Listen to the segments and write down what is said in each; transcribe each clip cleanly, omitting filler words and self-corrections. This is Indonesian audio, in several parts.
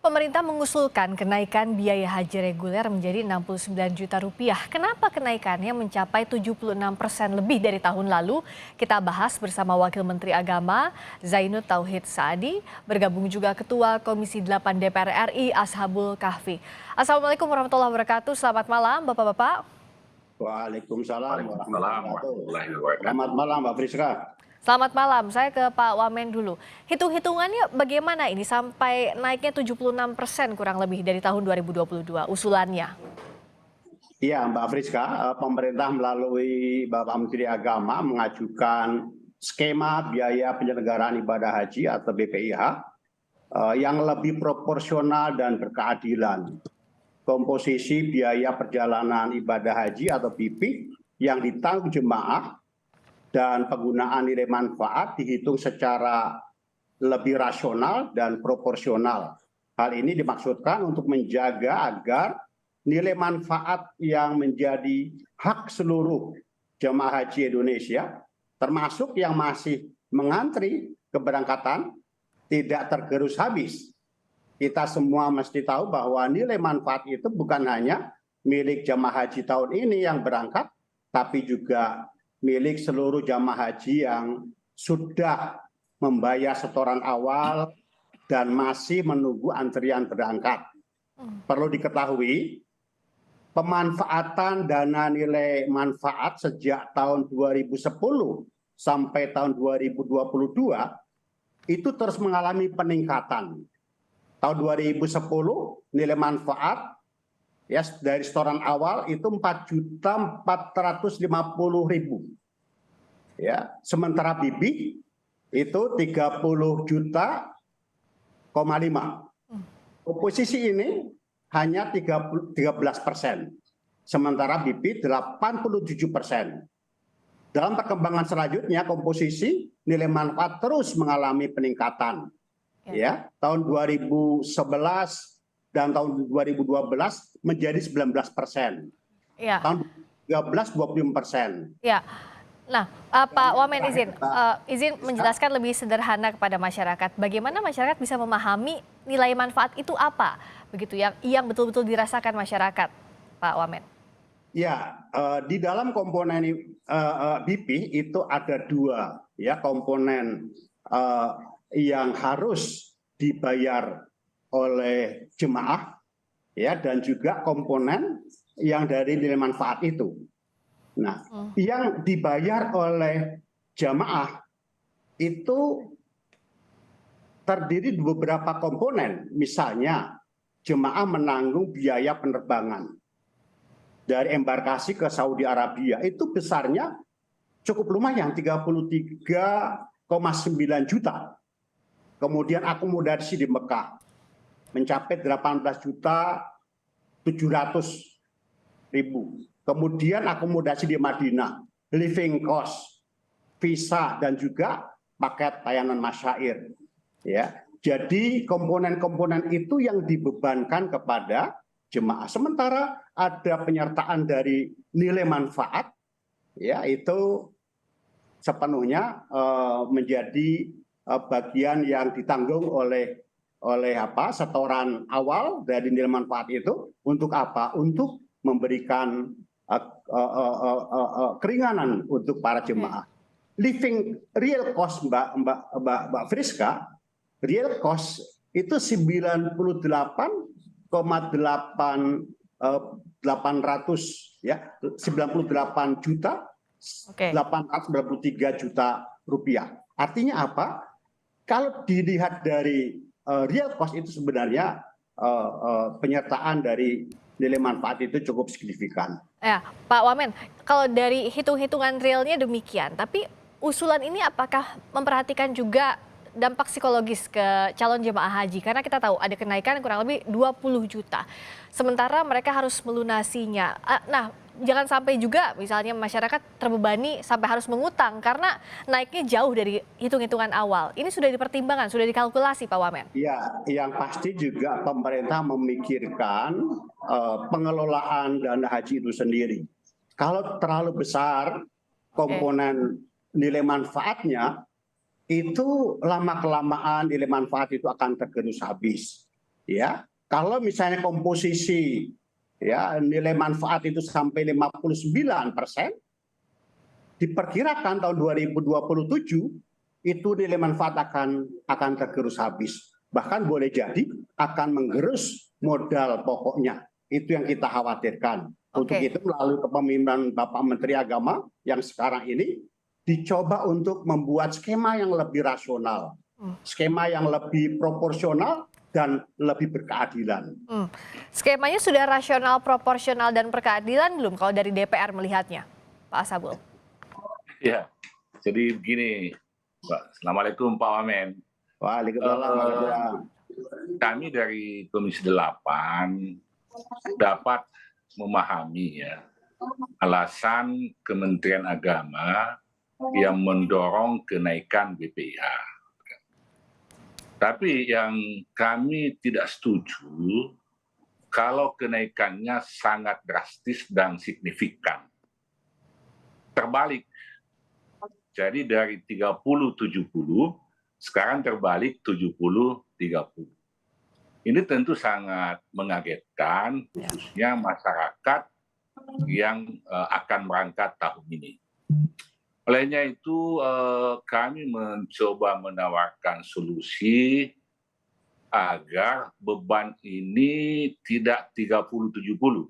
Pemerintah mengusulkan kenaikan biaya haji reguler menjadi Rp69 juta. Kenapa kenaikannya mencapai 76% lebih dari tahun lalu? Kita bahas bersama Wakil Menteri Agama Zainud Tauhid Saadi, bergabung juga Ketua Komisi 8 DPR RI Ashabul Kahfi. Assalamualaikum warahmatullahi wabarakatuh. Selamat malam Bapak-Bapak. Waalaikumsalam Waalaikumsalam warahmatullahi warahmatullahi wabarakatuh. wabarakatuh. Selamat malam Mbak Friska. Selamat malam, saya ke Pak Wamen dulu. Hitung-hitungannya bagaimana ini sampai naiknya 76% kurang lebih dari tahun 2022 usulannya? Iya Mbak Friska, pemerintah melalui Bapak Menteri Agama mengajukan skema biaya penyelenggaraan ibadah haji atau BPIH yang lebih proporsional dan berkeadilan. Komposisi biaya perjalanan ibadah haji atau BP yang ditanggung jemaah dan penggunaan nilai manfaat dihitung secara lebih rasional dan proporsional. Hal ini dimaksudkan untuk menjaga agar nilai manfaat yang menjadi hak seluruh jemaah haji Indonesia, termasuk yang masih mengantri keberangkatan, tidak tergerus habis. Kita semua mesti tahu bahwa nilai manfaat itu bukan hanya milik jemaah haji tahun ini yang berangkat, tapi juga milik seluruh jamaah haji yang sudah membayar setoran awal dan masih menunggu antrian berangkat. Perlu diketahui, pemanfaatan dana nilai manfaat sejak tahun 2010 sampai tahun 2022 itu terus mengalami peningkatan. Tahun 2010 nilai manfaat ya dari setoran awal itu 4.450.000. Ya, sementara BB itu 30 juta, 5. Posisi ini hanya 13%. Sementara BP 87%. Dalam perkembangan selanjutnya komposisi nilai manfaat terus mengalami peningkatan. Ya, tahun 2011 dan tahun 2012 menjadi 19%. Ya. Tahun 2013 20%. Ya. Nah, Pak Wamen izin menjelaskan lebih sederhana kepada masyarakat. Bagaimana masyarakat bisa memahami nilai manfaat itu apa, begitu yang betul-betul dirasakan masyarakat, Pak Wamen? Ya, di dalam komponen BP itu ada dua ya komponen yang harus dibayar oleh jemaah ya dan juga komponen yang dari nilai manfaat itu. Nah, yang dibayar oleh jemaah itu terdiri dari beberapa komponen. Misalnya, jemaah menanggung biaya penerbangan dari embarkasi ke Saudi Arabia itu besarnya cukup lumayan 33,9 juta. Kemudian akomodasi di Mekah mencapai 18.700.000. Kemudian akomodasi di Madinah, living cost, visa dan juga paket layanan masyair. Ya, jadi komponen-komponen itu yang dibebankan kepada jemaah. Sementara ada penyertaan dari nilai manfaat, ya itu sepenuhnya menjadi bagian yang ditanggung oleh setoran awal dari nilai manfaat itu untuk apa? Untuk memberikan keringanan untuk para jemaah. Living real cost Mbak Friska, real cost itu 98,800 ya 98 juta 893 juta rupiah. Artinya apa? Kalau dilihat dari real cost itu sebenarnya penyertaan dari nilai manfaat itu cukup signifikan. Ya, Pak Wamen, kalau dari hitung-hitungan realnya demikian, tapi usulan ini apakah memperhatikan juga dampak psikologis ke calon jemaah haji? Karena kita tahu ada kenaikan kurang lebih 20 juta. Sementara mereka harus melunasinya. Nah, jangan sampai juga misalnya masyarakat terbebani sampai harus mengutang karena naiknya jauh dari hitung-hitungan awal. Ini sudah dipertimbangkan, sudah dikalkulasi Pak Wamen? Ya, yang pasti juga pemerintah memikirkan pengelolaan dana haji itu sendiri. Kalau terlalu besar komponen nilai manfaatnya, itu lama-kelamaan nilai manfaat itu akan tergerus habis. ya kalau misalnya komposisi ya nilai manfaat itu sampai 59%, diperkirakan tahun 2027 itu nilai manfaat akan tergerus habis. Bahkan boleh jadi akan menggerus modal pokoknya. Itu yang kita khawatirkan. Untuk itu melalui kepemimpinan Bapak Menteri Agama yang sekarang ini dicoba untuk membuat skema yang lebih rasional, skema yang lebih proporsional dan lebih berkeadilan. Skemanya sudah rasional, proporsional, dan berkeadilan belum kalau dari DPR melihatnya, Pak Asabul? Ya, jadi begini, Pak. Assalamualaikum Pak Wamen. Waalaikumsalam. Kami dari Komisi 8 dapat memahami ya alasan Kementerian Agama yang mendorong kenaikan BPIH. Tapi yang kami tidak setuju kalau kenaikannya sangat drastis dan signifikan. Terbalik. Jadi dari 30-70, sekarang terbalik 70-30. Ini tentu sangat mengagetkan, khususnya masyarakat yang akan berangkat tahun ini. Olehnya itu kami mencoba menawarkan solusi agar beban ini tidak 30-70,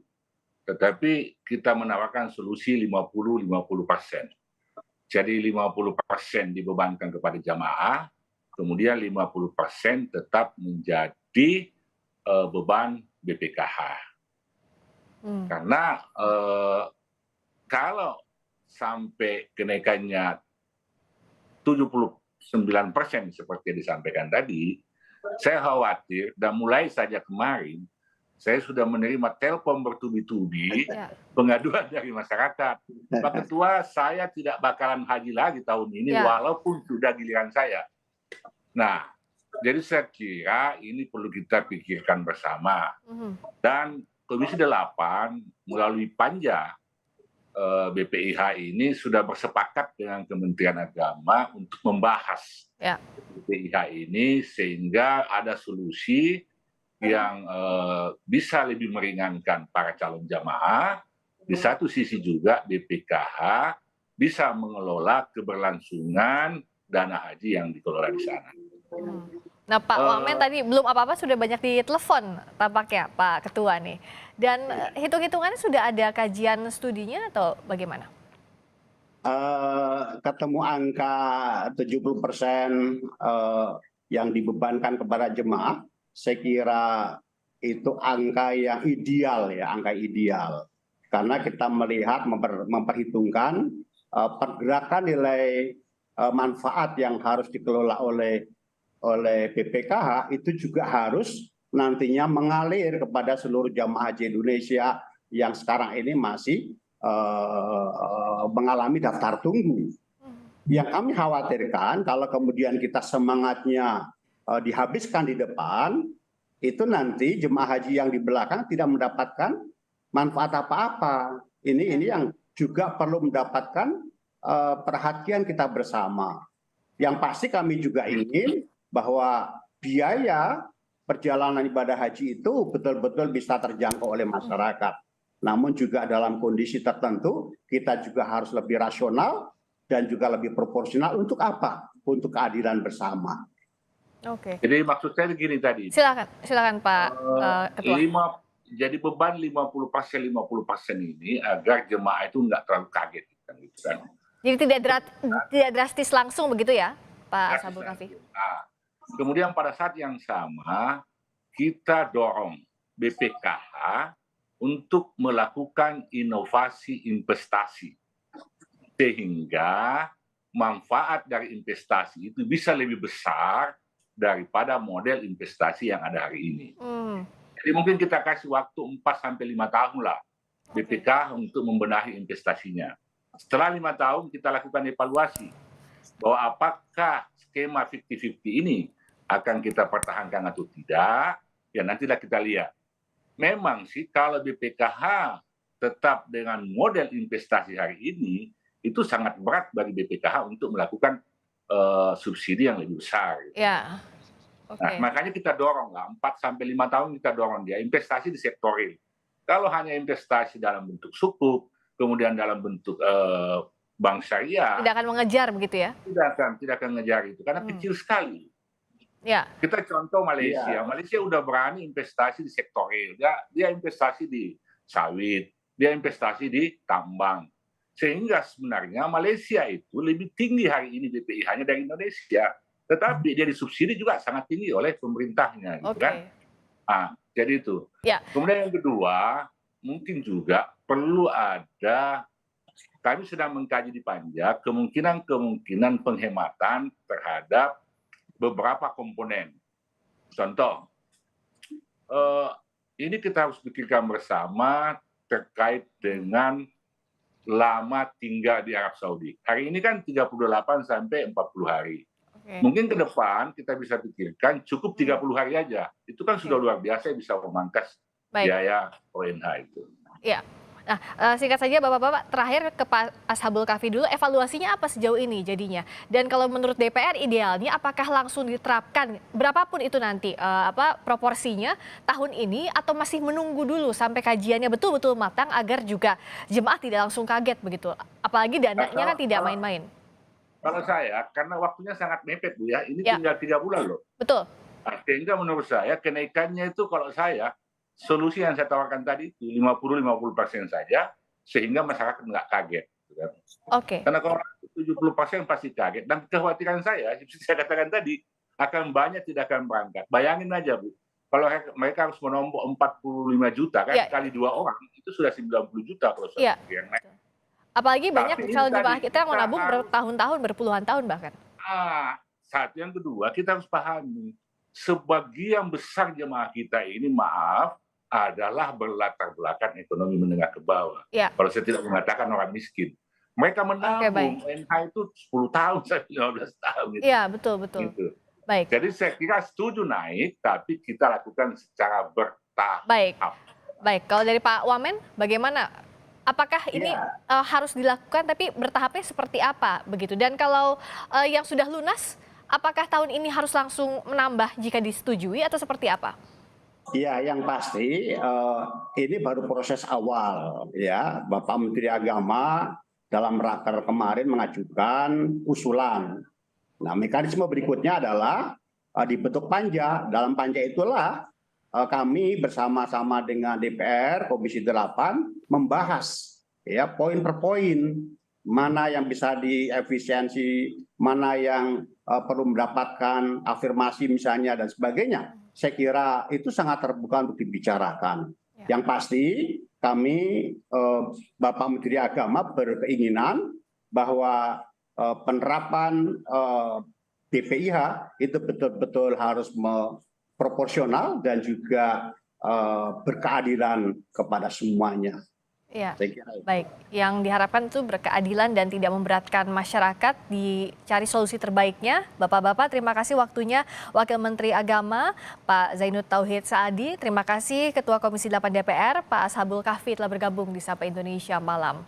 tetapi kita menawarkan solusi 50-50%. Jadi 50% dibebankan kepada jamaah, kemudian 50% tetap menjadi beban BPKH. Karena kalau sampai kenaikannya 79% seperti yang disampaikan tadi, saya khawatir dan mulai saja kemarin saya sudah menerima telepon bertubi-tubi pengaduan dari masyarakat. Pak Ketua, saya tidak bakalan haji lagi tahun ini walaupun sudah giliran saya. Nah, jadi saya kira ini perlu kita pikirkan bersama. Dan Komisi 8 melalui Panja BPIH ini sudah bersepakat dengan Kementerian Agama untuk membahas BPIH ini sehingga ada solusi yang bisa lebih meringankan para calon jamaah. Di satu sisi juga BPKH bisa mengelola keberlangsungan dana haji yang dikelola di sana. Nah Pak Wamen tadi belum apa-apa sudah banyak ditelepon tampaknya Pak Ketua nih. Dan hitung-hitungannya sudah ada kajian studinya atau bagaimana? Ketemu angka 70% yang dibebankan kepada jemaah, saya kira itu angka yang ideal ya, angka ideal. Karena kita melihat memperhitungkan pergerakan nilai manfaat yang harus dikelola oleh BPKH itu juga harus nantinya mengalir kepada seluruh jamaah haji Indonesia yang sekarang ini masih mengalami daftar tunggu. Yang kami khawatirkan kalau kemudian kita semangatnya dihabiskan di depan, itu nanti jemaah haji yang di belakang tidak mendapatkan manfaat apa-apa. Ini yang juga perlu mendapatkan perhatian kita bersama. Yang pasti kami juga ingin bahwa biaya perjalanan ibadah haji itu betul-betul bisa terjangkau oleh masyarakat. Namun juga dalam kondisi tertentu kita juga harus lebih rasional dan juga lebih proporsional. Untuk apa? Untuk keadilan bersama. Oke. Jadi maksud saya begini tadi. Silakan Pak Ketua. Jadi beban 50% ini agar jemaah itu nggak terlalu kaget gitu kan. Jadi tidak drastis langsung begitu ya, Pak Asabul Kafi? Nah, kemudian pada saat yang sama kita dorong BPKH untuk melakukan inovasi investasi sehingga manfaat dari investasi itu bisa lebih besar daripada model investasi yang ada hari ini. Jadi mungkin kita kasih waktu 4-5 tahun lah BPK untuk membenahi investasinya. Setelah 5 tahun kita lakukan evaluasi bahwa apakah skema 50-50 ini akan kita pertahankan atau tidak, ya nantilah kita lihat. Memang sih kalau BPKH tetap dengan model investasi hari ini, itu sangat berat bagi BPKH untuk melakukan subsidi yang lebih besar. Ya. Nah, makanya kita dorong lah 4 sampai 5 tahun kita dorong dia investasi di sektor real. Kalau hanya investasi dalam bentuk sukuk, kemudian dalam bentuk bank syariah, Tidak akan mengejar begitu ya? tidak akan ngejar itu karena kecil sekali. Ya, Kita contoh Malaysia. Malaysia udah berani investasi di sektor real. Dia investasi di sawit, dia investasi di tambang. Sehingga sebenarnya Malaysia itu lebih tinggi hari ini BPIH-nya dari Indonesia. Tetapi dia disubsidi juga sangat tinggi oleh pemerintahnya, gitu kan? Nah, jadi itu. Ya. Kemudian yang kedua, mungkin juga perlu ada, kami sedang mengkaji di Panja, kemungkinan penghematan terhadap beberapa komponen. Contoh, ini kita harus pikirkan bersama terkait dengan lama tinggal di Arab Saudi. Hari ini kan 38 sampai 40 hari. Mungkin ke depan kita bisa pikirkan cukup 30 hari aja. Itu kan sudah luar biasa bisa memangkas biaya ONH itu. Iya. Nah, singkat saja Bapak-Bapak, terakhir ke Pak Ashabul Kahfi dulu, evaluasinya apa sejauh ini jadinya? Dan kalau menurut DPR idealnya apakah langsung diterapkan, berapapun itu nanti proporsinya tahun ini atau masih menunggu dulu sampai kajiannya betul-betul matang agar juga jemaah tidak langsung kaget begitu? Apalagi dananya kan tidak main-main. Kalau saya, karena waktunya sangat mepet Bu ya, ini tinggal 3 bulan loh. Betul. Nah, sehingga menurut saya kenaikannya itu kalau saya, solusi yang saya tawarkan tadi itu 50-50% saja, sehingga masyarakat nggak kaget. Karena kalau 70% pasti kaget. Dan kekhawatiran saya, seperti saya katakan tadi, akan banyak tidak akan berangkat. Bayangin aja Bu, kalau mereka harus menombok 45 juta, kan kali 2 orang, itu sudah 90 juta kalau saya yang naik. Apalagi banyak calon jemaah kita yang menabung bertahun-tahun, berpuluhan tahun bahkan. Satu, yang kedua kita harus pahami, sebagian besar jemaah kita ini adalah berlatar belakang ekonomi menengah ke bawah. Kalau saya tidak mengatakan orang miskin. Mereka menabung, ONH itu 10 tahun sampai 15 tahun. Iya, betul. Gitu. Baik. Jadi saya kira setuju naik, tapi kita lakukan secara bertahap. Baik, kalau dari Pak Wamen bagaimana? Apakah ini harus dilakukan tapi bertahapnya seperti apa begitu? Dan kalau yang sudah lunas, apakah tahun ini harus langsung menambah jika disetujui atau seperti apa? Ya, yang pasti ini baru proses awal ya. Bapak Menteri Agama dalam raker kemarin mengajukan usulan. Nah, mekanisme berikutnya adalah dibentuk panja. Dalam panja itulah kami bersama-sama dengan DPR Komisi 8 membahas ya poin per poin mana yang bisa diefisiensi, mana yang perlu mendapatkan afirmasi misalnya dan sebagainya. Saya kira itu sangat terbuka untuk dibicarakan. Yang pasti kami Bapak Menteri Agama berkeinginan bahwa penerapan BPIH itu betul-betul harus proporsional dan juga berkeadilan kepada semuanya. Ya, baik. Yang diharapkan itu berkeadilan dan tidak memberatkan masyarakat, dicari solusi terbaiknya. Bapak-bapak, terima kasih waktunya. Wakil Menteri Agama, Pak Zainud Tauhid Saadi. Terima kasih Ketua Komisi 8 DPR, Pak Ashabul Kahfi telah bergabung di Sapa Indonesia Malam.